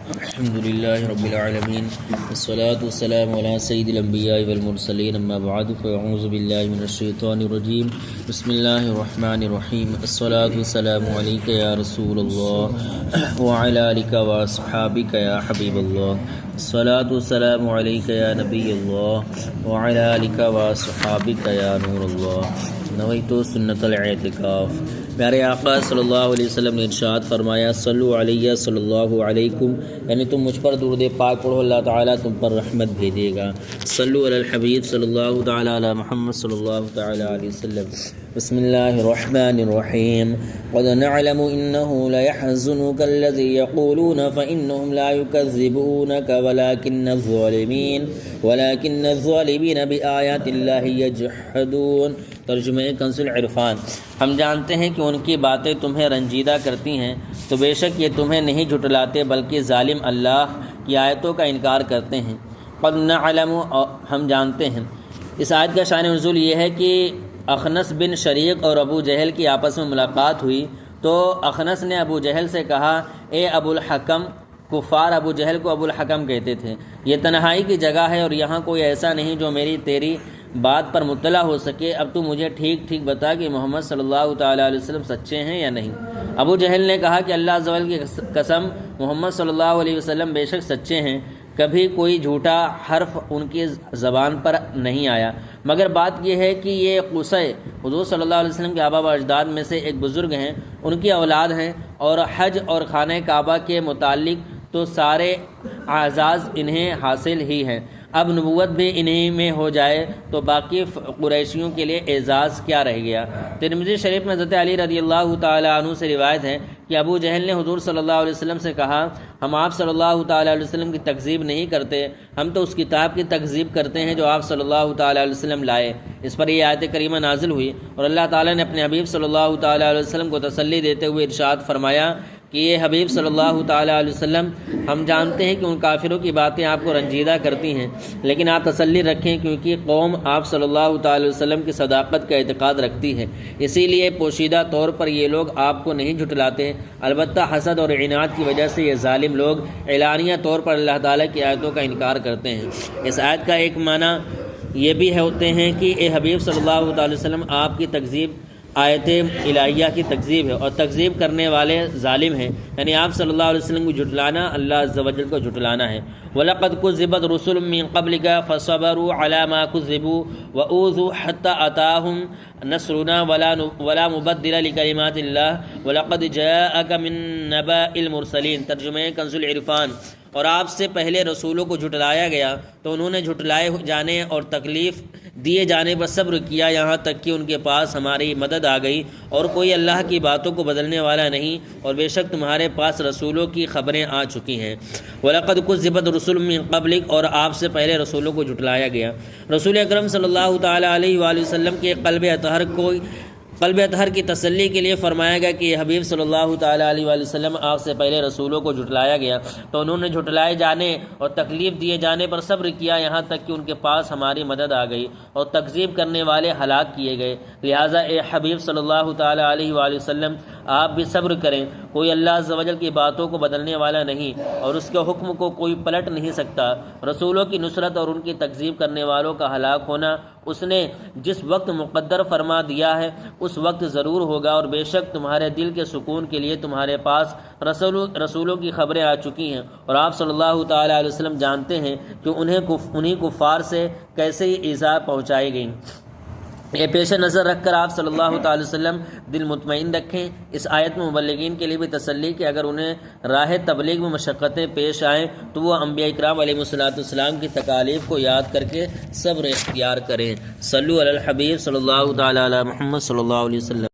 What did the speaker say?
الحمد لله رب العالمين والصلاة والسلام على سيد الأنبياء والمرسلين أما بعد فأعوذ بالله من الشيطان الرجيم بسم الله الرحمن الرحيم الصلاة والسلام عليك يا رسول الله وعلى آلك وأصحابك يا حبيب الله الصلاة والسلام عليك يا نبي الله وعلى آلك وأصحابك يا نور الله نويت سنة الاعتکاف۔ پیارے آقا صلی اللہ علیہ وسلم نے ارشاد فرمایا صلو علیہ صلی اللہ علیکم، یعنی تم مجھ پر درود پاک پڑھو اللہ تعالیٰ تم پر رحمت بھیجے گا۔ صلو علی الحبیب صلی اللہ تعالیٰ علی محمد صلی اللہ تعالیٰ علیہ وسلم۔ بسم اللہ الرحمن الرحیم قد نعلم انه ليحزنك الذي يقولون فإنهم لا يكذبونك ولكن الظالمين بآيات الله يجحدون۔ ترجمہ کنز العرفان۔ ہم جانتے ہیں کہ ان کی باتیں تمہیں رنجیدہ کرتی ہیں، تو بے شک یہ تمہیں نہیں جھٹلاتے بلکہ ظالم اللہ کی آیتوں کا انکار کرتے ہیں۔ قد نعلم، ہم جانتے ہیں۔ اس آیت کا شان نزول یہ ہے کہ اخنس بن شریق اور ابو جہل کی آپس میں ملاقات ہوئی تو اخنس نے ابو جہل سے کہا اے ابو الحکم، کفار ابو جہل کو ابو الحکم کہتے تھے، یہ تنہائی کی جگہ ہے اور یہاں کوئی ایسا نہیں جو میری تیری بات پر مطلع ہو سکے، اب تو مجھے ٹھیک ٹھیک بتا کہ محمد صلی اللہ تعالیٰ علیہ وسلم سچے ہیں یا نہیں۔ ابو جہل نے کہا کہ اللہ عز و جل کی قسم محمد صلی اللہ علیہ وسلم بے شک سچے ہیں، کبھی کوئی جھوٹا حرف ان کی زبان پر نہیں آیا، مگر بات یہ ہے کہ یہ قصے حضور صلی اللہ علیہ وسلم کے آبا و اجداد میں سے ایک بزرگ ہیں، ان کی اولاد ہیں، اور حج اور خانہ کعبہ کے متعلق تو سارے اعزاز انہیں حاصل ہی ہیں، اب نبوت بھی انہی میں ہو جائے تو باقی قریشیوں کے لیے اعزاز کیا رہ گیا۔ ترمذی شریف میں حضرت علی رضی اللہ تعالیٰ عنہ سے روایت ہے کہ ابو جہل نے حضور صلی اللہ علیہ وسلم سے کہا ہم آپ صلی اللہ تعالیٰ علیہ وسلم کی تکذیب نہیں کرتے، ہم تو اس کتاب کی تکذیب کرتے ہیں جو آپ صلی اللہ تعالیٰ علیہ وسلم لائے۔ اس پر یہ آیت کریمہ نازل ہوئی اور اللہ تعالیٰ نے اپنے حبیب صلی اللہ تعالیٰ علیہ وسلم کو تسلی دیتے ہوئے ارشاد فرمایا کہ یہ حبیب صلی اللہ تعالیٰ علیہ وسلم ہم جانتے ہیں کہ ان کافروں کی باتیں آپ کو رنجیدہ کرتی ہیں، لیکن آپ تسلی رکھیں کیونکہ قوم آپ صلی اللہ تعالیٰ علیہ وسلم کی صداقت کا اعتقاد رکھتی ہے، اسی لیے پوشیدہ طور پر یہ لوگ آپ کو نہیں جھٹلاتے، البتہ حسد اور عناد کی وجہ سے یہ ظالم لوگ اعلانیہ طور پر اللہ تعالیٰ کی آیتوں کا انکار کرتے ہیں۔ اس آیت کا ایک معنی یہ بھی ہوتے ہیں کہ اے حبیب صلی اللہ تعالیٰ علیہ وسلم آپ کی تکذیب آیت الہیہ کی تکذیب ہے اور تکذیب کرنے والے ظالم ہیں، یعنی آپ صلی اللہ علیہ وسلم کو جھٹلانا اللہ عز و جل کو جھٹلانا ہے۔ وَلَقَدْ كُذِّبَتْ رُسُلٌ مِّن قَبْلِكَ فَصَبَرُوا عَلَىٰ مَا كُذِّبُوا وَأُوذُوا حَتَّىٰ أَتَاهُمْ نَصْرُنَا وَلَا مُبَدِّلَ لِكَلِمَاتِ اللَّهِ وَلَقَدْ جَاءَكَ مِن نَّبَإِ الْمُرْسَلِينَ۔ ترجمہ کنز العرفان۔ اور آپ سے پہلے رسولوں کو جھٹلایا گیا تو انہوں نے جھٹلائے جانے اور تکلیف دیے جانے پر صبر کیا، یہاں تک کہ ان کے پاس ہماری مدد آ گئی، اور کوئی اللہ کی باتوں کو بدلنے والا نہیں، اور بے شک تمہارے پاس رسولوں کی خبریں آ چکی ہیں۔ وَلَقَدْ كُذِّبَتْ رُسُلٌ مِّن قَبْلِكَ، اور آپ سے پہلے رسولوں کو جھٹلایا گیا۔ رسول اکرم صلی اللہ تعالیٰ علیہ وآلہ وسلم کے قلب اطہر کی تسلی کے لیے فرمایا گیا کہ یہ حبیب صلی اللہ تعالیٰ علیہ وآلہ وسلم آپ سے پہلے رسولوں کو جھٹلایا گیا تو انہوں نے جھٹلائے جانے اور تکلیف دیے جانے پر صبر کیا، یہاں تک کہ ان کے پاس ہماری مدد آ گئی اور تکذیب کرنے والے ہلاک کیے گئے، لہٰذا اے حبیب صلی اللہ تعالیٰ علیہ وآلہ وسلم آپ بھی صبر کریں، کوئی اللہ عز و جل کی باتوں کو بدلنے والا نہیں اور اس کے حکم کو کوئی پلٹ نہیں سکتا۔ رسولوں کی نصرت اور ان کی تکذیب کرنے والوں کا ہلاک ہونا اس نے جس وقت مقدر فرما دیا ہے اس وقت ضرور ہوگا، اور بے شک تمہارے دل کے سکون کے لیے تمہارے پاس رسولوں کی خبریں آ چکی ہیں، اور آپ صلی اللہ تعالیٰ علیہ وسلم جانتے ہیں کہ انہیں کفار سے کیسے ایذا پہنچائی گئی۔ یہ پیش نظر رکھ کر آپ صلی اللہ تعالی وسلم دل مطمئن رکھیں۔ اس آیت میں مبلغین کے لیے بھی تسلی کہ اگر انہیں راہ تبلیغ میں مشقتیں پیش آئیں تو وہ انبیاء اکرام علیہ السلام کی تکالیف کو یاد کر کے صبر اختیار کریں۔ صلو علی الحبیب صلی اللہ تعالی علی محمد صلی اللہ علیہ وسلم۔